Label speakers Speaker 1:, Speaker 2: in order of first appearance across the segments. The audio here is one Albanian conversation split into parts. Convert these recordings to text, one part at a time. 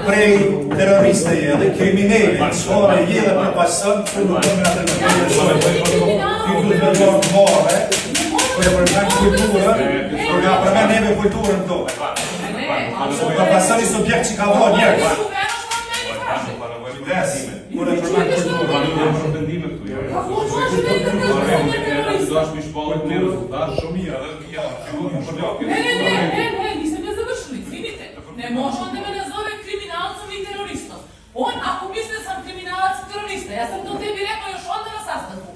Speaker 1: prej terroriste je dhe kriminele, shore je dhe përpasën, të nuk këmë në të kriminele shore. Ty du të me more, për e përmen kulturën, për nga përmen neve kulturën to. Përpasën i subjekt që ka vo njerë. Kur e përmen kulturën,
Speaker 2: nuk e përmendime këtu. Do është mi shpallët me rezultat shumë mirë,
Speaker 3: nisam ja završili, vidite. Ne možemo da me nazove kriminalcom i teroristom. On, ako misle da sam kriminalac i terorista, ja sam to tebi rekao još onda na sastanku.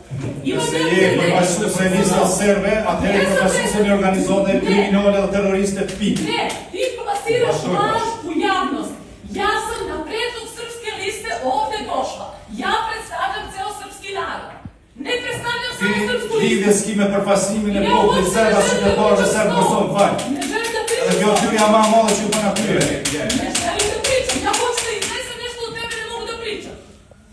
Speaker 1: Nëse je përpasu se nisa serbe, atëherë përpasu se një organizone kriminale dhe teroriste të pikë.
Speaker 3: Ne, ti plasiraš laž u javnost. Ja sam na predlog srpske liste ovde došla. Ja predstavljam ceo srpski narod. Ne predstavljam samo srpsku listu.
Speaker 1: Lidhe s kime përpasimin e popullit serba qytetarë dhe serbë Kosovë fajnë.
Speaker 3: Ne želim da pričam.
Speaker 1: Edhe kjo tyrja ma modhe që ju përna tyre.
Speaker 3: Ne želim da pričam. Ja hoću da iznesem nešto od tebe, ne mogu da pričam.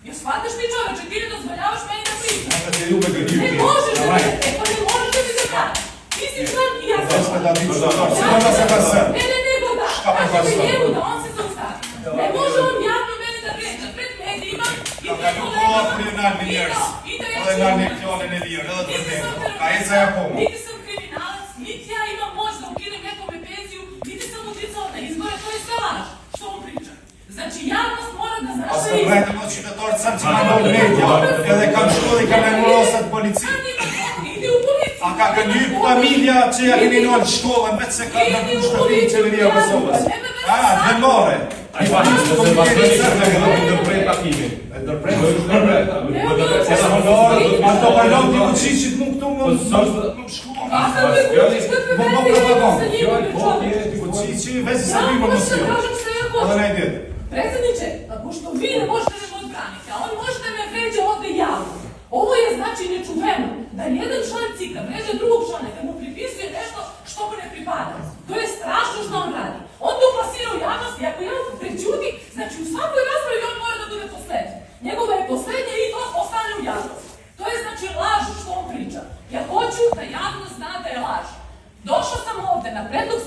Speaker 3: Ja shvataš mi čoveče, ti ne dozvoljavaš meni da pričam. Ne možeš da mi se, pa ne možeš da mi se vrati. Ti si član i ja sam član. Ne, nego da. Kažete njemu da on se zaustavi. Ne može on javno mene da vređa pred medijima i pred kolegama.
Speaker 1: Edhe nga një klone në lirë, edhe të vërtetë. Ka e ca ja pomo.
Speaker 3: Niti sam kriminalac, niti ja imam moć da ukinem nekome penziju, niti sam uticala na izbore, to je sve laž, što on priča. Znači, javnost mora da zna
Speaker 1: A
Speaker 3: šta
Speaker 1: se
Speaker 3: je.
Speaker 1: vrejtë më qytetarët sëmë që kanë në media, edhe kanë shku dhe kanë emurosat polici.
Speaker 3: Idi u policiju.
Speaker 1: A ka kënjy familja që ja keni nëllë shkollën, vetë se ka në kushtë të finë qeveria Kosovës. A, dhe more.
Speaker 2: ai fascisti se bastoni che interpreta takimin.
Speaker 1: Ato kalon ti uçiçit nuk këtu më shkuan. Uçiçi vezi se vi mësio. Edhe ne ditë.
Speaker 3: Predsjedniče, pošto vi ne možete me odbraniti, a on može da me vređa ovde javno. Ovo je znači nečuveno, da jedan član CIK-a vređa drugog člana, da mu pripisuje nešto što mu ne pripada. To je strašno što on radi. On to plasira u javnost i ako ja prećuti, znači u svakoj raspravi on mora da bude poslednji. Njegova je poslednja i to ostane u javnosti. To je znači laž što on priča. Ja hoću da javnost zna da je laž. Došla sam ovde na predlog